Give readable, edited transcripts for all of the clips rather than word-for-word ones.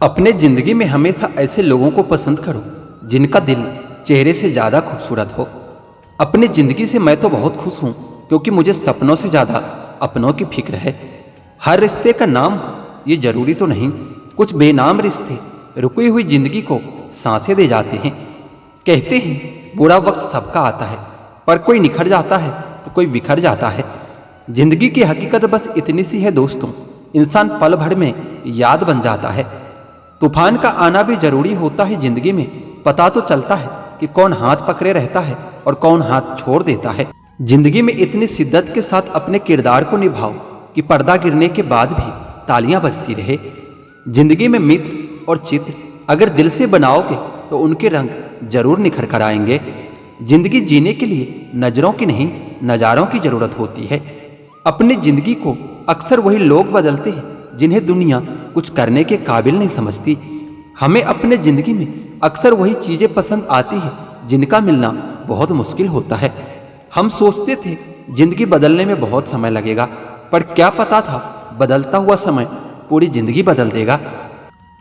अपने जिंदगी में हमेशा ऐसे लोगों को पसंद करो जिनका दिल चेहरे से ज्यादा खूबसूरत हो। अपनी जिंदगी से मैं तो बहुत खुश हूं क्योंकि मुझे सपनों से ज्यादा अपनों की फिक्र है। हर रिश्ते का नाम ये जरूरी तो नहीं, कुछ बेनाम रिश्ते रुकी हुई जिंदगी को सांसें दे जाते हैं। कहते हैं बुरा वक्त सबका आता है, पर कोई निखर जाता है तो कोई बिखर जाता है। जिंदगी की हकीकत बस इतनी सी है दोस्तों, इंसान पल भर में याद बन जाता है। तूफान का आना भी जरूरी होता है जिंदगी में, पता तो चलता है कि कौन हाथ पकड़े रहता है और कौन हाथ छोड़ देता है। जिंदगी में इतनी शिद्दत के साथ अपने किरदार को निभाओ कि पर्दा गिरने के बाद भी तालियां बजती रहे। जिंदगी में मित्र और चित्र अगर दिल से बनाओगे तो उनके रंग जरूर निखर कर आएंगे। जिंदगी जीने के लिए नजरों की नहीं, नजारों की जरूरत होती है। अपनी जिंदगी को अक्सर वही लोग बदलते हैं जिन्हें दुनिया कुछ करने के काबिल नहीं समझती। हमें अपने जिंदगी में अक्सर वही चीजें पसंद आती है जिनका मिलना बहुत मुश्किल होता है। हम सोचते थे जिंदगी बदलने में बहुत समय लगेगा, पर क्या पता था बदलता हुआ समय पूरी जिंदगी बदल देगा।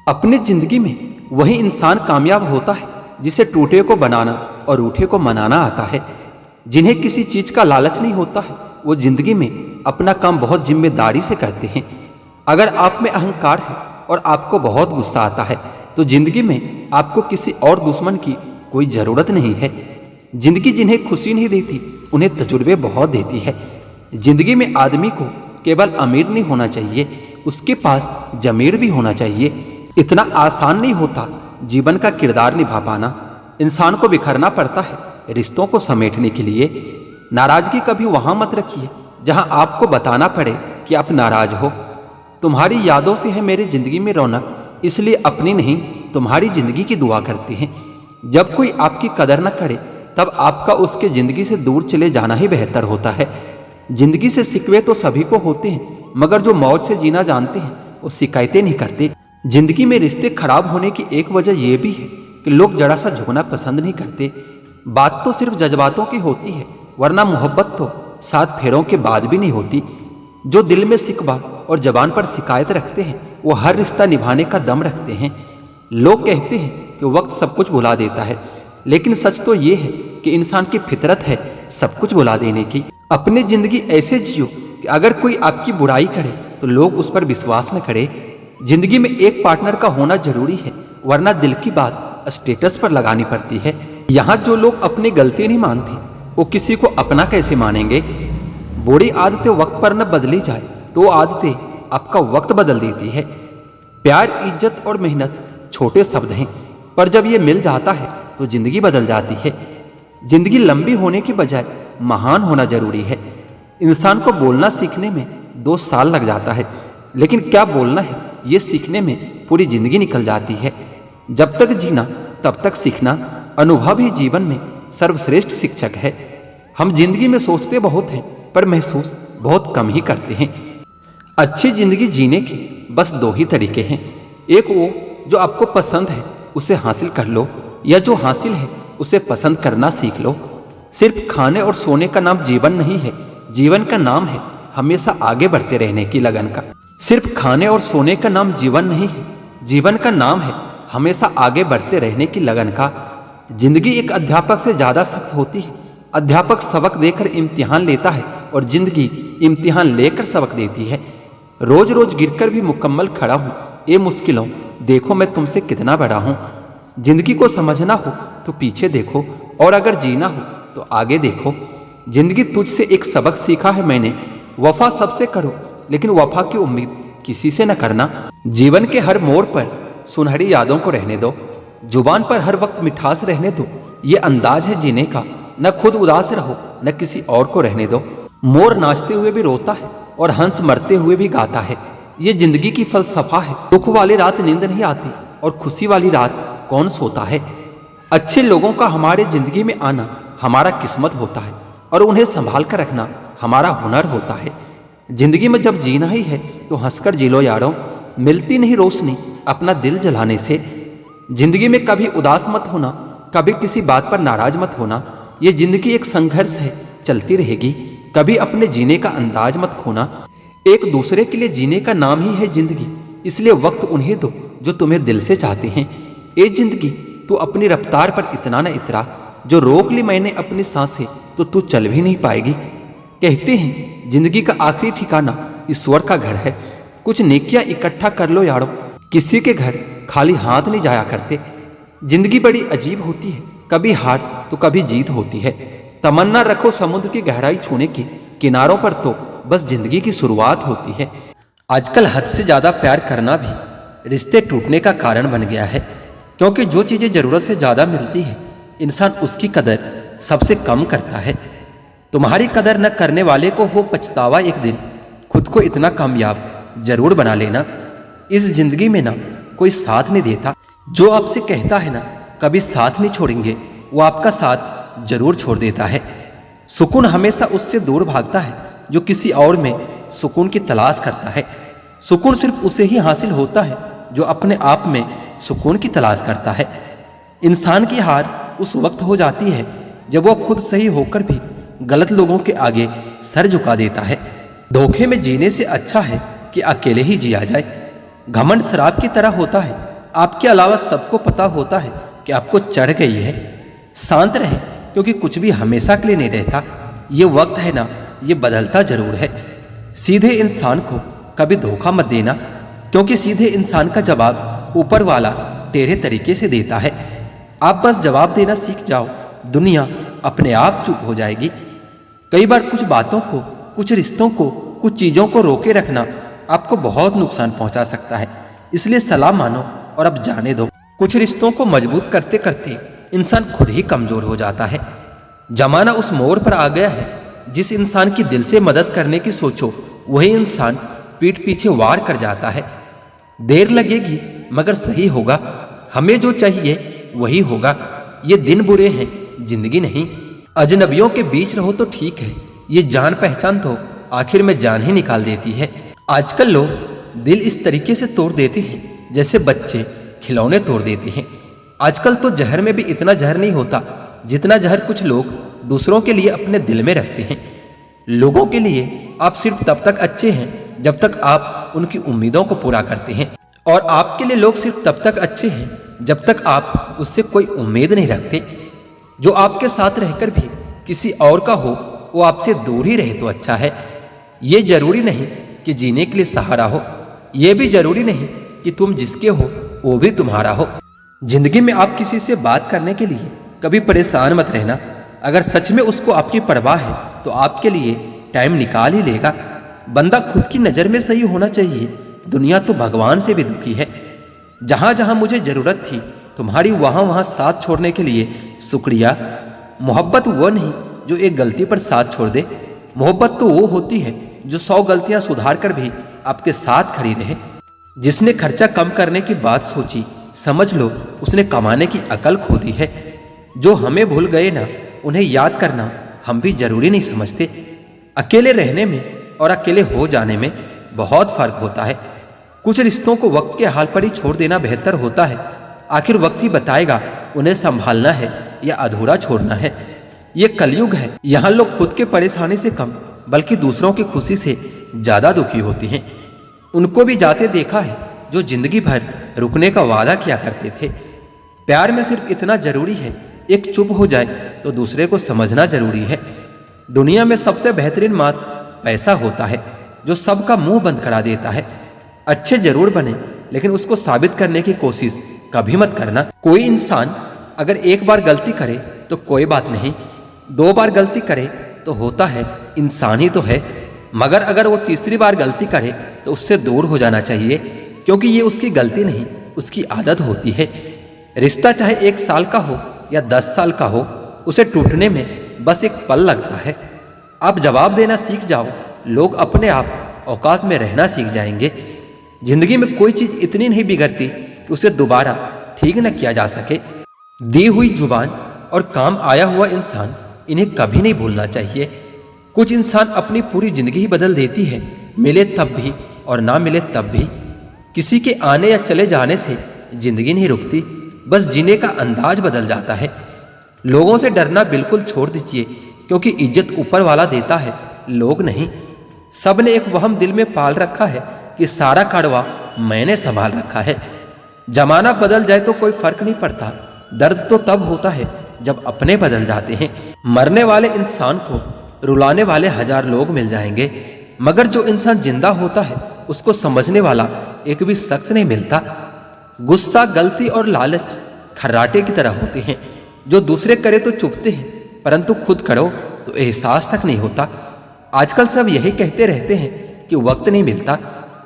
अपनी जिंदगी में वही इंसान कामयाब होता है जिसे टूटे को बनाना और रूठे को मनाना आता है। जिन्हें किसी चीज का लालच नहीं होता है वो जिंदगी में अपना काम बहुत जिम्मेदारी से करते हैं। अगर आप में अहंकार है और आपको बहुत गुस्सा आता है तो जिंदगी में आपको किसी और दुश्मन की कोई जरूरत नहीं है। जिंदगी जिन्हें खुशी नहीं देती उन्हें तजुर्बे बहुत देती है। जिंदगी में आदमी को केवल अमीर नहीं होना चाहिए, उसके पास जमीर भी होना चाहिए। इतना आसान नहीं होता जीवन का किरदार निभा पाना। इंसान को बिखरना पड़ता है रिश्तों को समेटने के लिए। नाराजगी कभी वहां मत रखिए जहां आपको बताना पड़े कि आप नाराज हो। तुम्हारी यादों से है मेरी जिंदगी में रौनक, इसलिए अपनी नहीं तुम्हारी जिंदगी की दुआ करते हैं। जब कोई आपकी कदर न करे तब आपका उसके जिंदगी से दूर चले जाना ही बेहतर होता है। जिंदगी से शिकवे तो सभी को होते हैं, मगर जो मौज से जीना जानते हैं वो शिकायतें नहीं करते। जिंदगी में रिश्ते खराब होने की एक वजह यह भी है कि लोग जरा सा झुकना पसंद नहीं करते। बात तो सिर्फ जज्बातों की होती है, वरना मोहब्बत तो 7 फेरों के बाद भी नहीं होती। जो दिल में शिकवा और जबान पर शिकायत रखते हैं वो हर रिश्ता निभाने का दम रखते हैं। लोग कहते हैं कि वक्त सब कुछ भुला देता है, लेकिन सच तो ये है कि इंसान की फितरत है सब कुछ भुला देने की। अपनी जिंदगी ऐसे जियो कि अगर कोई आपकी बुराई करे तो लोग उस पर विश्वास न करे। जिंदगी में एक पार्टनर का होना जरूरी है, वरना दिल की बात स्टेटस पर लगानी पड़ती है। यहाँ जो लोग अपनी गलती नहीं मानते वो किसी को अपना कैसे मानेंगे। बुरी आदतें वक्त पर न बदली जाए तो आदतें आपका वक्त बदल देती है। प्यार, इज्जत और मेहनत छोटे शब्द हैं, पर जब ये मिल जाता है तो जिंदगी बदल जाती है। जिंदगी लंबी होने की बजाय महान होना जरूरी है। इंसान को बोलना सीखने में 2 साल लग जाता है, लेकिन क्या बोलना है ये सीखने में पूरी जिंदगी निकल जाती है। जब तक जीना तब तक सीखना, अनुभव ही जीवन में सर्वश्रेष्ठ शिक्षक है। हम जिंदगी में सोचते बहुत हैं पर महसूस बहुत कम ही करते हैं। अच्छी जिंदगी जीने के बस 2 ही तरीके हैं। एक वो जो आपको पसंद है उसे हासिल कर लो, या जो हासिल है उसे पसंद करना सीख लो। सिर्फ खाने और सोने का नाम जीवन नहीं है, जीवन का नाम है हमेशा आगे बढ़ते रहने की लगन का। सिर्फ खाने और सोने का नाम जीवन नहीं है, जीवन का नाम है हमेशा आगे बढ़ते रहने की लगन का। जिंदगी एक अध्यापक से ज्यादा सख्त होती है। अध्यापक सबक देकर इम्तिहान लेता है और जिंदगी इम्तिहान लेकर सबक देती है। रोज रोज गिरकर भी मुकम्मल खड़ा हूं, ये मुश्किलों देखो मैं तुमसे कितना बड़ा हूं। जिंदगी को समझना हो तो पीछे देखो, और अगर जीना हो तो आगे देखो। जिंदगी तुझसे एक सबक सीखा है मैंने, वफा सबसे करो लेकिन वफा की उम्मीद किसी से न करना। जीवन के हर मोड़ पर सुनहरी यादों को रहने दो, जुबान पर हर वक्त मिठास रहने दो। ये अंदाज है जीने का, न खुद उदास रहो न किसी और को रहने दो। मोर नाचते हुए भी रोता है और हंस मरते हुए भी गाता है, ये जिंदगी की फलसफा है। दुख वाली रात नींद नहीं आती और खुशी वाली रात कौन सोता है। अच्छे लोगों का हमारे जिंदगी में आना हमारा किस्मत होता है और उन्हें संभाल कर रखना हमारा हुनर होता है। जिंदगी में जब जीना ही है तो हंसकर जी लो यारों, मिलती नहीं रोशनी अपना दिल जलाने से। जिंदगी में कभी उदास मत होना, कभी किसी बात पर नाराज मत होना। ये जिंदगी एक संघर्ष है, चलती रहेगी। कभी अपने जीने का अंदाज मत खोना। एक दूसरे के लिए जीने का नाम ही है जिंदगी, इसलिए वक्त उन्हें दो जो तुम्हें दिल से चाहते हैं। ए जिंदगी, तू अपनी रफ्तार पर इतना न इतरा, जो रोक ली मैंने अपनी सांसें तो तू चल भी नहीं पाएगी। कहते हैं जिंदगी का आखिरी ठिकाना ईश्वर का घर है। कुछ नेकियां इकट्ठा कर लो यारो, किसी के घर खाली हाथ नहीं जाया करते। जिंदगी बड़ी अजीब होती है, कभी हार तो कभी जीत होती है। तमन्ना रखो समुद्र की गहराई छूने की, किनारों पर तो बस जिंदगी की शुरुआत होती है। आजकल हद से ज्यादा प्यार करना भी रिश्ते टूटने का कारण बन गया है, क्योंकि जो चीजें जरूरत से ज्यादा मिलती है इंसान उसकी कदर सबसे कम करता है। तुम्हारी कदर न करने वाले को हो पछतावा एक दिन, खुद को इतना कामयाब जरूर बना लेना। इस जिंदगी में ना कोई साथ नहीं देता, जो आपसे कहता है ना कभी साथ नहीं छोड़ेंगे, वो आपका साथ जरूर छोड़ देता है। सुकून हमेशा उससे दूर भागता है जो किसी और में सुकून की तलाश करता है। सुकून सिर्फ उसे ही हासिल होता है जो अपने आप में सुकून की तलाश करता है। इंसान की हार उस वक्त हो जाती है जब वो खुद सही होकर भी गलत लोगों के आगे सर झुका देता है। धोखे में जीने से अच्छा है कि अकेले ही जिया जाए। घमंड शराब की तरह होता है, आपके अलावा सबको पता होता है कि आपको चढ़ गई है। शांत रहे, क्योंकि कुछ भी हमेशा के लिए नहीं रहता। ये वक्त है ना, ये बदलता जरूर है। सीधे इंसान को कभी धोखा मत देना, क्योंकि सीधे इंसान का जवाब ऊपर वाला टेढ़े तरीके से देता है। आप बस जवाब देना सीख जाओ, दुनिया अपने आप चुप हो जाएगी। कई बार कुछ बातों को, कुछ रिश्तों को, कुछ चीजों को रोके रखना आपको बहुत नुकसान पहुंचा सकता है, इसलिए सलाह मानो और अब जाने दो। कुछ रिश्तों को मजबूत करते करते इंसान खुद ही कमजोर हो जाता है। जमाना उस मोड़ पर आ गया है, जिस इंसान की दिल से मदद करने की सोचो वही इंसान पीठ पीछे वार कर जाता है। देर लगेगी मगर सही होगा, हमें जो चाहिए वही होगा। ये दिन बुरे हैं, जिंदगी नहीं। अजनबियों के बीच रहो तो ठीक है, ये जान पहचान तो आखिर में जान ही निकाल देती है। आजकल लोग दिल इस तरीके से तोड़ देते हैं जैसे बच्चे खिलौने तोड़ देते हैं। आजकल तो जहर में भी इतना जहर नहीं होता जितना जहर कुछ लोग दूसरों के लिए अपने दिल में रखते हैं। लोगों के लिए आप सिर्फ तब तक अच्छे हैं जब तक आप उनकी उम्मीदों को पूरा करते हैं, और आपके लिए लोग सिर्फ तब तक अच्छे हैं जब तक आप उससे कोई उम्मीद नहीं रखते। जो आपके साथ रहकर भी किसी और का हो वो आपसे दूर ही रहे तो अच्छा है। ये जरूरी नहीं कि जीने के लिए सहारा हो, ये भी जरूरी नहीं कि तुम जिसके हो वो भी तुम्हारा हो। जिंदगी में आप किसी से बात करने के लिए कभी परेशान मत रहना। अगर सच में उसको आपकी परवाह है तो आपके लिए टाइम निकाल ही लेगा। बंदा खुद की नजर में सही होना चाहिए, दुनिया तो भगवान से भी दुखी है। जहां जहां मुझे जरूरत थी तुम्हारी, वहां वहां साथ छोड़ने के लिए शुक्रिया। मोहब्बत वो नहीं जो एक गलती पर साथ छोड़ दे, मोहब्बत तो वो होती है जो 100 गलतियां सुधार कर भी आपके साथ खड़ी रहे। जिसने खर्चा कम करने की बात सोची, समझ लो उसने कमाने की अकल खो दी है। जो हमें भूल गए ना, उन्हें याद करना हम भी जरूरी नहीं समझते। अकेले रहने में और अकेले हो जाने में बहुत फर्क होता है। कुछ रिश्तों को वक्त के हाल पर ही छोड़ देना बेहतर होता है। आखिर वक्त ही बताएगा उन्हें संभालना है या अधूरा छोड़ना है। ये कलयुग है, यहाँ लोग खुद के परेशानी से कम बल्कि दूसरों की खुशी से ज्यादा दुखी होते हैं। उनको भी जाते देखा है जो जिंदगी भर रुकने का वादा किया करते थे। प्यार में सिर्फ इतना जरूरी है, एक चुप हो जाए तो दूसरे को समझना जरूरी है। दुनिया में सबसे बेहतरीन मास्क पैसा होता है जो सबका मुंह बंद करा देता है। अच्छे जरूर बने, लेकिन उसको साबित करने की कोशिश कभी मत करना। कोई इंसान अगर एक बार गलती करे तो कोई बात नहीं, 2 बार गलती करे तो होता है इंसान ही तो है, मगर अगर वो तीसरी बार गलती करे तो उससे दूर हो जाना चाहिए, क्योंकि ये उसकी गलती नहीं उसकी आदत होती है। रिश्ता चाहे 1 साल का हो या 10 साल का हो, उसे टूटने में बस एक पल लगता है। आप जवाब देना सीख जाओ, लोग अपने आप औकात में रहना सीख जाएंगे। जिंदगी में कोई चीज इतनी नहीं बिगड़ती कि उसे दोबारा ठीक न किया जा सके। दी हुई जुबान और काम आया हुआ इंसान, इन्हें कभी नहीं भूलना चाहिए। कुछ इंसान अपनी पूरी जिंदगी ही बदल देती है, मिले तब भी और ना मिले तब भी। किसी के आने या चले जाने से जिंदगी नहीं रुकती, बस जीने का अंदाज बदल जाता है। लोगों से डरना बिल्कुल छोड़ दीजिए, क्योंकि इज्जत ऊपर वाला देता है, लोग नहीं। सब ने एक वहम दिल में पाल रखा है कि सारा कड़वा मैंने संभाल रखा है। जमाना बदल जाए तो कोई फर्क नहीं पड़ता, दर्द तो तब होता है जब अपने बदल जाते हैं। मरने वाले इंसान को रुलाने वाले 1000 लोग मिल जाएंगे, मगर जो इंसान जिंदा होता है उसको समझने वाला एक भी शख्स नहीं मिलता। गुस्सा, गलती और लालच खर्राटे की तरह होते हैं, जो दूसरे करे तो चुभते हैं, परंतु खुद करो तो एहसास तक नहीं होता। आजकल सब यही कहते रहते हैं कि वक्त नहीं मिलता।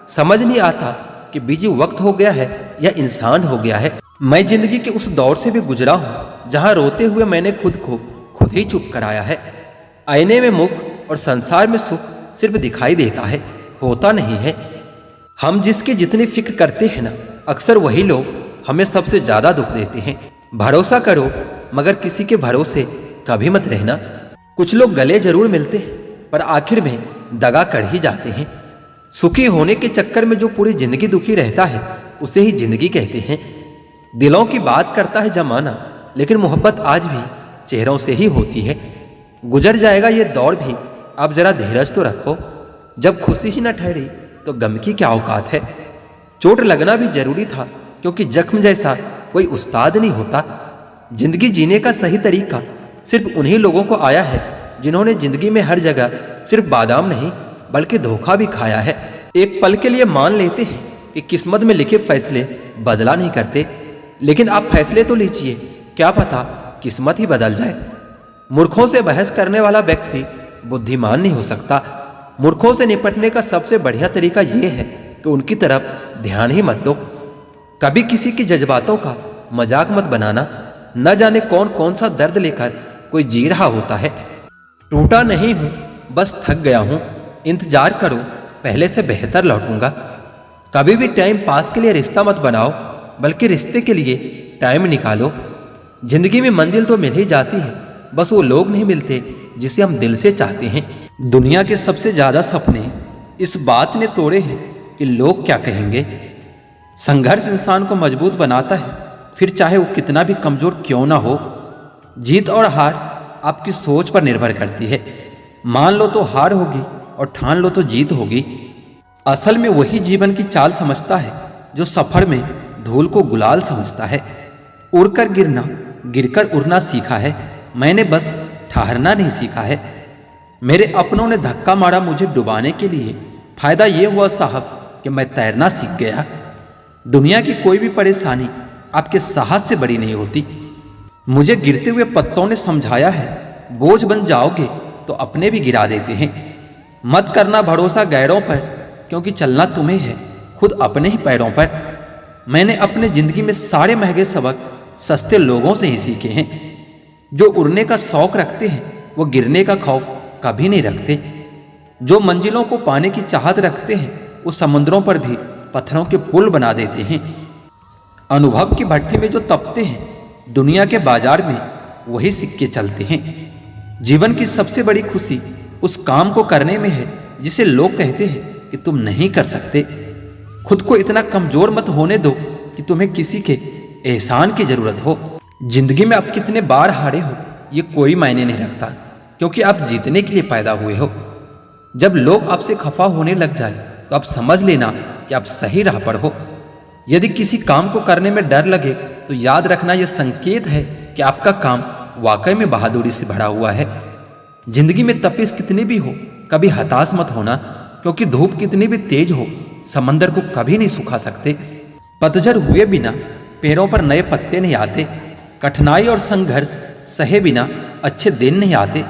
समझ नहीं आता कि बिजी वक्त हो गया है या इंसान हो गया है। मैं जिंदगी के उस दौर से भी गुजरा हूं जहां रोते हुए मैंने खुद को खुद ही चुप कराया है। आईने में मुख और संसार में सुख सिर्फ दिखाई देता है, होता नहीं है। हम जिसकी जितनी फिक्र करते हैं ना, अक्सर वही लोग हमें सबसे ज्यादा दुख देते हैं। भरोसा करो मगर किसी के भरोसे कभी मत रहना। कुछ लोग गले जरूर मिलते हैं पर आखिर में दगा कर ही जाते हैं। सुखी होने के चक्कर में जो पूरी जिंदगी दुखी रहता है उसे ही जिंदगी कहते हैं। दिलों की बात करता है जमाना, लेकिन मोहब्बत आज भी चेहरों से ही होती है। गुजर जाएगा ये दौर भी, अब जरा धीरज तो रखो। जब खुशी ही न ठहरी तो गम की क्या औकात है। चोट लगना भी जरूरी था, क्योंकि जख्म जैसा कोई उस्ताद नहीं होता। जिंदगी जीने का सही तरीका सिर्फ उन्हीं लोगों को आया है जिन्होंने जिंदगी में हर जगह सिर्फ बादाम नहीं बल्कि धोखा भी खाया है। एक पल के लिए मान लेते हैं कि किस्मत में लिखे फैसले बदला नहीं करते, लेकिन आप फैसले तो लीजिए, क्या पता किस्मत ही बदल जाए। मूर्खों से बहस करने वाला व्यक्ति बुद्धिमान नहीं हो सकता। मूर्खों से निपटने का सबसे बढ़िया तरीका यह है कि उनकी तरफ ध्यान ही मत दो। कभी किसी के जज्बातों का मजाक मत बनाना। न जाने कौन कौन सा दर्द लेकर कोई जी रहा होता है। टूटा नहीं हूं, बस थक गया हूं। इंतजार करो, पहले से बेहतर लौटूंगा। कभी भी टाइम पास के लिए रिश्ता मत बनाओ, बल्कि रिश्ते के लिए टाइम निकालो। जिंदगी में मंजिल तो मिल ही जाती है, बस वो लोग नहीं मिलते जिसे हम दिल से चाहते हैं। दुनिया के सबसे ज्यादा सपने इस बात ने तोड़े हैं कि लोग क्या कहेंगे। संघर्ष इंसान को मजबूत बनाता है, फिर चाहे वो कितना भी कमजोर क्यों ना हो। जीत और हार आपकी सोच पर निर्भर करती है। मान लो तो हार होगी और ठान लो तो जीत होगी। असल में वही जीवन की चाल समझता है जो सफर में धूल को गुलाल समझता है। उड़कर गिरना, गिरकर उड़ना सीखा है, मैंने बस ठहरना नहीं सीखा है। मेरे अपनों ने धक्का मारा मुझे डुबाने के लिए, फायदा ये हुआ साहब कि मैं तैरना सीख गया। दुनिया की कोई भी परेशानी आपके साहस से बड़ी नहीं होती। मुझे गिरते हुए पत्तों ने समझाया है, बोझ बन जाओगे तो अपने भी गिरा देते हैं। मत करना भरोसा गैरों पर, क्योंकि चलना तुम्हें है खुद अपने ही पैरों पर। मैंने अपने जिंदगी में सारे महंगे सबक सस्ते लोगों से ही सीखे हैं। जो उड़ने का शौक रखते हैं वो गिरने का खौफ कभी नहीं रखते। जो मंजिलों को पाने की चाहत रखते हैं वो समुद्रों पर भी पत्थरों के पुल बना देते हैं। अनुभव की भट्टी में जो तपते हैं, दुनिया के बाजार में वही सिक्के चलते हैं। जीवन की सबसे बड़ी खुशी उस काम को करने में है जिसे लोग कहते हैं कि तुम नहीं कर सकते। खुद को इतना कमजोर मत होने दो कि तुम्हें किसी के एहसान की जरूरत हो। जिंदगी में आप कितने बार हारे हो ये कोई मायने नहीं रखता, क्योंकि आप जीतने के लिए पैदा हुए हो। जब लोग आपसे खफा होने लग जाए तो आप समझ लेना कि आप सही राह पर हो। यदि किसी काम को करने में डर लगे तो याद रखना यह संकेत है कि आपका काम वाकई में बहादुरी से भरा हुआ है। जिंदगी में तपिश कितनी भी हो, कभी हताश मत होना, क्योंकि धूप कितनी भी तेज हो, समंदर को कभी नहीं सुखा सकते। पतझड़ हुए बिना पेड़ों पर नए पत्ते नहीं आते। कठिनाई और संघर्ष सहे बिना अच्छे दिन नहीं आते।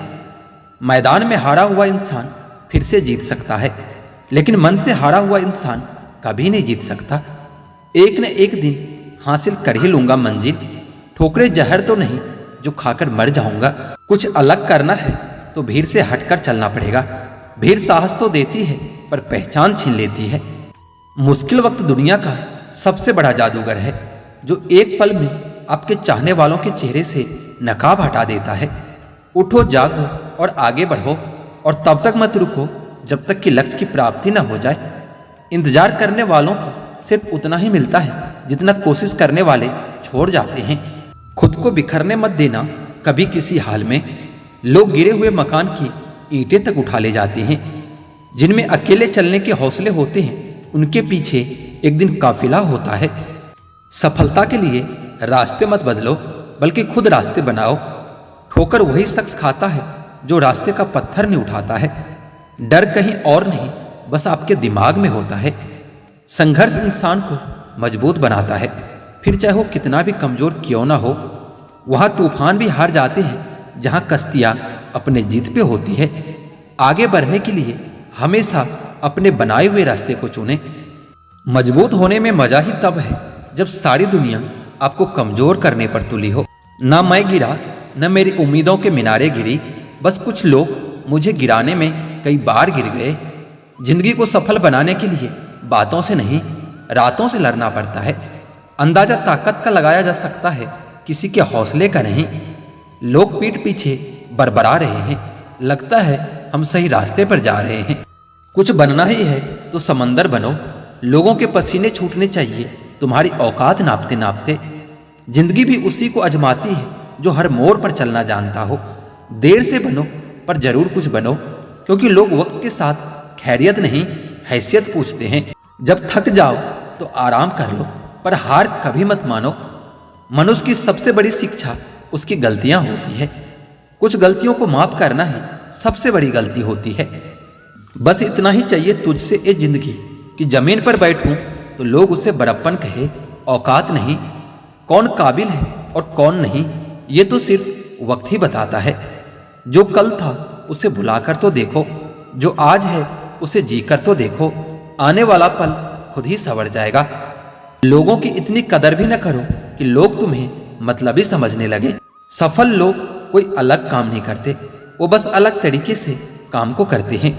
मैदान में हारा हुआ इंसान फिर से जीत सकता है, लेकिन मन से हारा हुआ इंसान कभी नहीं जीत सकता। एक न एक दिन हासिल कर ही लूंगा मंजिल। ठोकरे जहर तो नहीं जो खाकर मर जाऊंगा। कुछ अलग करना है तो भीड़ से हटकर चलना पड़ेगा। भीड़ साहस तो देती है पर पहचान छीन लेती है। मुश्किल वक्त दुनिया का सबसे बड़ा जादूगर है, जो एक पल में आपके चाहने वालों के चेहरे से नकाब हटा देता है। उठो, जागो और आगे बढ़ो, और तब तक मत रुको जब तक कि लक्ष्य की प्राप्ति न हो जाए। इंतजार करने वालों को सिर्फ उतना ही मिलता है जितना कोशिश करने वाले छोड़ जाते हैं। खुद को बिखरने मत देना कभी किसी हाल में। लोग गिरे हुए मकान की ईंटें तक उठा ले जाते हैं। जिनमें अकेले चलने के हौसले होते हैं उनके पीछे एक दिन काफिला होता है। सफलता के लिए रास्ते मत बदलो, बल्कि खुद रास्ते बनाओ। ठोकर वही शख्स खाता है जो रास्ते का पत्थर नहीं उठाता है। डर कहीं और नहीं, बस आपके दिमाग में होता है। संघर्ष इंसान को मजबूत बनाता है, फिर चाहे वो कितना भी कमजोर क्यों ना हो। वहां तूफान भी हार जाते हैं जहां कश्तियां अपने जिद पे होती है। आगे बढ़ने के लिए हमेशा अपने बनाए हुए रास्ते को चुनें। मजबूत होने में मजा ही तब है जब सारी दुनिया आपको कमजोर करने पर तुली हो। ना मैं गिरा, न मेरी उम्मीदों के मीनारे गिरी, बस कुछ लोग मुझे गिराने में कई बार गिर गए। जिंदगी को सफल बनाने के लिए बातों से नहीं, रातों से लड़ना पड़ता है। अंदाजा ताकत का लगाया जा सकता है, किसी के हौसले का नहीं। लोग पीठ पीछे बरबरा रहे हैं, लगता है हम सही रास्ते पर जा रहे हैं। कुछ बनना ही है तो समंदर बनो। लोगों के पसीने छूटने चाहिए तुम्हारी औकात नापते नापते। जिंदगी भी उसी को अजमाती है जो हर मोड़ पर चलना जानता हो। देर से बनो पर जरूर कुछ बनो, क्योंकि लोग वक्त के साथ खैरियत नहीं हैसियत पूछते हैं। जब थक जाओ तो आराम कर लो, पर हार कभी मत मानो। मनुष्य की सबसे बड़ी शिक्षा उसकी गलतियां होती है। कुछ गलतियों को माफ करना ही सबसे बड़ी गलती होती है। बस इतना ही चाहिए तुझसे ए जिंदगी कि जमीन पर बैठूं तो लोग उसे बड़प्पन कहे, औकात नहीं। कौन काबिल है और कौन नहीं, ये तो सिर्फ वक्त ही बताता है। जो कल था उसे भुलाकर तो देखो, जो आज है उसे जीकर तो देखो। आने वाला पल खुद ही संवर जाएगा। लोगों की इतनी कदर भी न करो कि लोग तुम्हें मतलबी समझने लगे। सफल लोग कोई अलग काम नहीं करते, वो बस अलग तरीके से काम को करते हैं।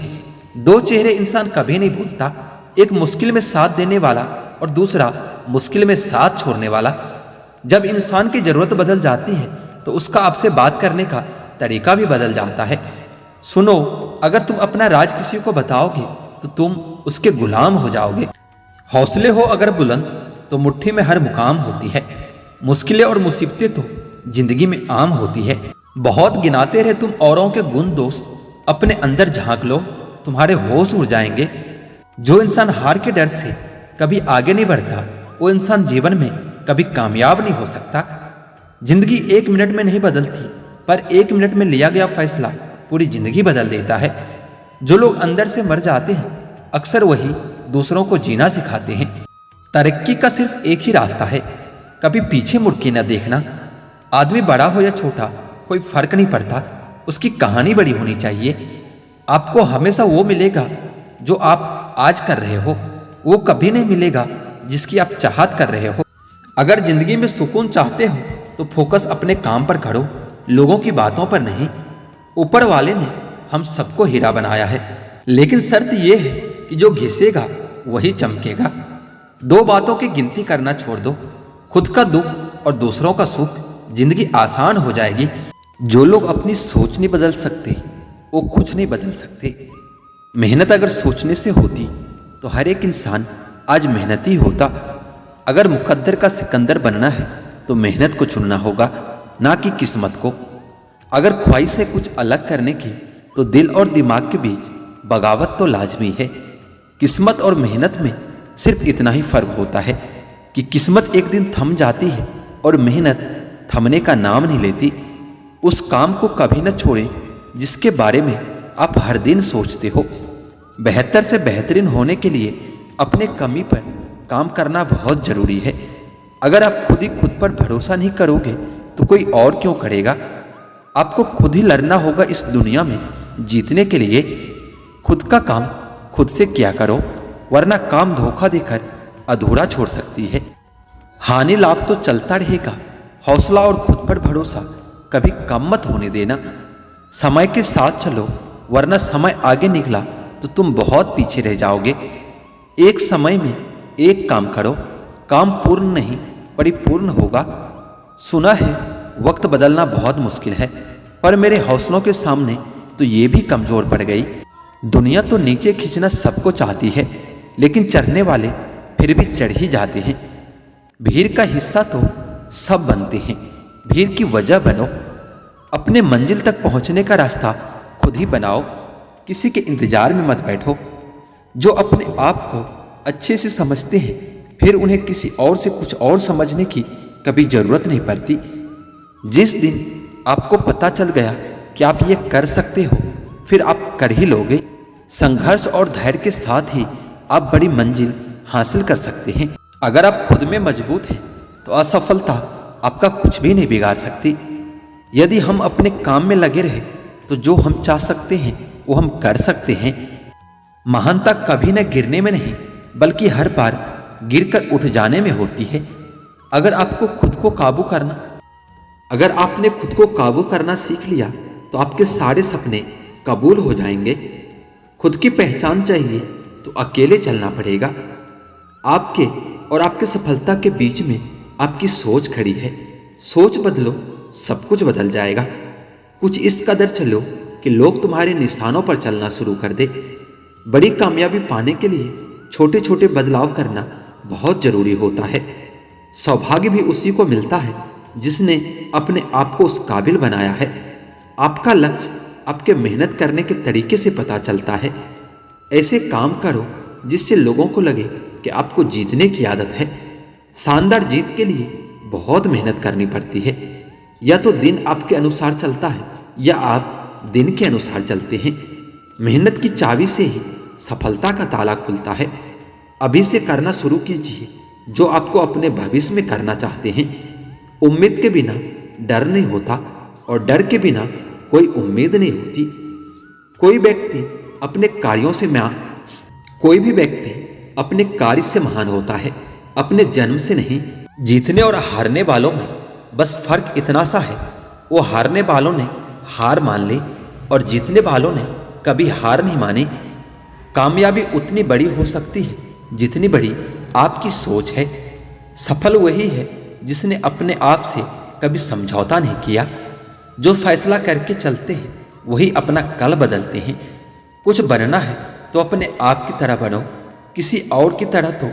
दो चेहरे इंसान कभी नहीं भूलता, एक मुश्किल में साथ देने वाला और दूसरा मुश्किल में साथ छोड़ने वाला। जब इंसान की जरूरत बदल जाती है तो उसका आपसे बात करने का तरीका भी बदल जाता है। सुनो, अगर तुम अपना राज किसी को बताओगे तो तुम उसके गुलाम हो जाओगे। हौसले हो अगर बुलंद तो मुट्ठी में हर मुकाम होती है। मुश्किलें और मुसीबतें तो जिंदगी में आम होती है। बहुत गिनाते रहे तुम औरों के गुण दोष, अपने अंदर झांक लो, तुम्हारे होश उड़ जाएंगे। जो इंसान हार के डर से कभी आगे नहीं बढ़ता, वो इंसान जीवन में कभी कामयाब नहीं हो सकता। जिंदगी 1 मिनट में नहीं बदलती, पर 1 मिनट में लिया गया फैसला पूरी जिंदगी बदल देता है। जो लोग अंदर से मर जाते हैं, अक्सर वही दूसरों को जीना सिखाते हैं। तरक्की का सिर्फ एक ही रास्ता है, कभी पीछे मुड़ के न देखना। आदमी बड़ा हो या छोटा कोई फर्क नहीं पड़ता, उसकी कहानी बड़ी होनी चाहिए। आपको हमेशा वो मिलेगा जो आप आज कर रहे हो, वो कभी नहीं मिलेगा जिसकी आप चाहत कर रहे हो। अगर जिंदगी में सुकून चाहते हो तो फोकस अपने काम पर करो, लोगों की बातों पर नहीं। ऊपर वाले ने हम सबको हीरा बनाया है, लेकिन शर्त यह है कि जो घिसेगा वही चमकेगा। 2 बातों की गिनती करना छोड़ दो, खुद का दुख और दूसरों का सुख। जिंदगी आसान हो जाएगी। जो लोग अपनी सोच नहीं बदल सकते, वो कुछ नहीं बदल सकते। मेहनत अगर सोचने से होती तो हर एक इंसान आज मेहनती होता। अगर मुकद्दर का सिकंदर बनना है तो मेहनत को चुनना होगा, ना कि किस्मत को। अगर ख्वाहिश है कुछ अलग करने की तो दिल और दिमाग के बीच बगावत तो लाजमी है। किस्मत और मेहनत में सिर्फ इतना ही फर्क होता है कि किस्मत एक दिन थम जाती है और मेहनत थमने का नाम नहीं लेती। उस काम को कभी न छोड़ें जिसके बारे में आप हर दिन सोचते हो। बेहतर से बेहतरीन होने के लिए अपने कमी पर काम करना बहुत जरूरी है। अगर आप खुद ही खुद पर भरोसा नहीं करोगे तो कोई और क्यों करेगा। आपको खुद ही लड़ना होगा इस दुनिया में जीतने के लिए। खुद का काम खुद से किया करो, वरना काम धोखा देकर अधूरा छोड़ सकती है। हानि लाभ तो चलता रहेगा, हौसला और खुद पर भरोसा कभी कम मत होने देना। समय के साथ चलो, वरना समय आगे निकला तो तुम बहुत पीछे रह जाओगे। एक समय में एक काम करो, काम पूर्ण नहीं परिपूर्ण होगा। सुना है वक्त बदलना बहुत मुश्किल है, पर मेरे हौसलों के सामने तो ये भी कमजोर पड़ गई। दुनिया तो नीचे खींचना सबको चाहती है, लेकिन चढ़ने वाले फिर भी चढ़ ही जाते हैं। भीड़ का हिस्सा तो सब बनते हैं, भीड़ की वजह बनो। अपने मंजिल तक पहुंचने का रास्ता खुद ही बनाओ, किसी के इंतजार में मत बैठो। जो अपने आप को अच्छे से समझते हैं फिर उन्हें किसी और से कुछ और समझने की कभी जरूरत नहीं पड़ती। जिस दिन आपको पता चल गया कि आप ये कर सकते हो, फिर आप कर ही लोगे। संघर्ष और धैर्य के साथ ही आप बड़ी मंजिल हासिल कर सकते हैं। अगर आप खुद में मजबूत हैं तो असफलता आपका कुछ भी नहीं बिगाड़ सकती। यदि हम अपने काम में लगे रहे तो जो हम चाह सकते हैं वो हम कर सकते हैं। महानता कभी न गिरने में नहीं, बल्कि हर बार गिरकर उठ जाने में होती है। अगर आपने खुद को काबू करना सीख लिया तो आपके सारे सपने कबूल हो जाएंगे। खुद की पहचान चाहिए तो अकेले चलना पड़ेगा। आपके और आपकी सफलता के बीच में आपकी सोच खड़ी है। सोच बदलो, सब कुछ बदल जाएगा। कुछ इस कदर चलो कि लोग तुम्हारे निशानों पर चलना शुरू कर दे। बड़ी कामयाबी पाने के लिए छोटे छोटे बदलाव करना बहुत जरूरी होता है। सौभाग्य भी उसी को मिलता है जिसने अपने आप को उस काबिल बनाया है। आपका लक्ष्य आपके मेहनत करने के तरीके से पता चलता है। ऐसे काम करो जिससे लोगों को लगे कि आपको जीतने की आदत है। शानदार जीत के लिए बहुत मेहनत करनी पड़ती है। या तो दिन आपके अनुसार चलता है या आप दिन के अनुसार चलते हैं। मेहनत की चाबी से ही सफलता का ताला खुलता है। अभी से करना शुरू कीजिए जो आपको अपने भविष्य में करना चाहते हैं। उम्मीद के बिना डर नहीं होता और डर के बिना कोई उम्मीद नहीं होती। कोई भी व्यक्ति अपने कार्य से महान होता है, अपने जन्म से नहीं। जीतने और हारने वालों में बस फर्क इतना सा है, वो हारने वालों ने हार मान ली और जीतने वालों ने कभी हार नहीं मानी। कामयाबी उतनी बड़ी हो सकती है जितनी बड़ी आपकी सोच है। सफल वही है जिसने अपने आप से कभी समझौता नहीं किया। जो फैसला करके चलते हैं वही अपना कल बदलते हैं। कुछ बनना है तो अपने आप की तरह बनो, किसी और की तरह तो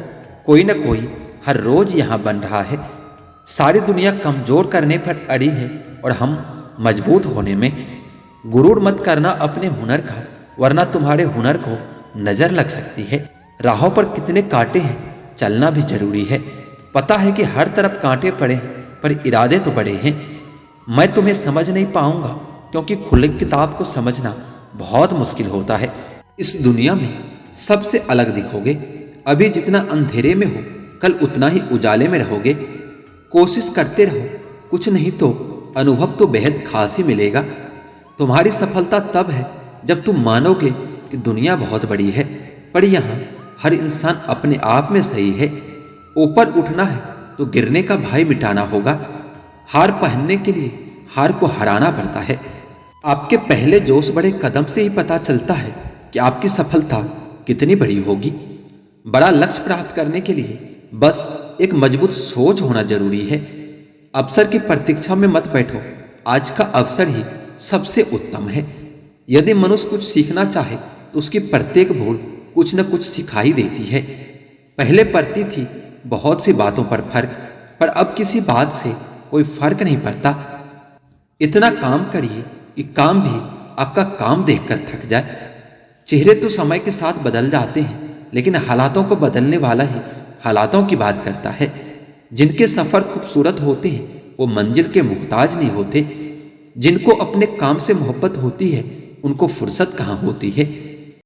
कोई न कोई हर रोज यहाँ बन रहा है। सारी दुनिया कमजोर करने पर अड़ी है और हम मजबूत होने में। गुरूर मत करना अपने हुनर का, वरना तुम्हारे हुनर को नजर लग सकती है। राहों पर कितने कांटे हैं, चलना भी जरूरी है। पता है कि हर तरफ कांटे पड़े हैं, पर इरादे तो बड़े हैं। मैं तुम्हें समझ नहीं पाऊंगा क्योंकि खुली किताब को समझना बहुत मुश्किल होता है। इस दुनिया में सबसे अलग दिखोगे। अभी जितना अंधेरे में हो, कल उतना ही उजाले में रहोगे। कोशिश करते रहो, कुछ नहीं तो अनुभव तो बेहद खास ही मिलेगा। तुम्हारी सफलता तब है जब तुम मानोगे कि दुनिया बहुत बड़ी है, पर यहाँ हर इंसान अपने आप में सही है। ऊपर उठना है तो गिरने का भय मिटाना होगा। हार पहनने के लिए हार को हराना पड़ता है। आपके पहले जोश बड़े कदम से ही पता चलता है कि आपकी सफलता कितनी बड़ी होगी। बड़ा लक्ष्य प्राप्त करने के लिए बस एक मजबूत सोच होना जरूरी है। अवसर की प्रतीक्षा में मत बैठो, आज का अवसर ही सबसे उत्तम है। यदि मनुष्य कुछ सीखना चाहे तो उसकी प्रत्येक भूल कुछ न कुछ सिखाई देती है। पहले पड़ती थी बहुत सी बातों पर फर्क, पर अब किसी बात से कोई फर्क नहीं पड़ता। इतना काम करिए कि काम भी आपका काम देखकर थक जाए। चेहरे तो समय के साथ बदल जाते हैं, लेकिन हालातों को बदलने वाला ही हालातों की बात करता है। जिनके सफर खूबसूरत होते हैं वो मंजिल के मोहताज नहीं होते। जिनको अपने काम से मोहब्बत होती है उनको फुर्सत कहाँ होती है।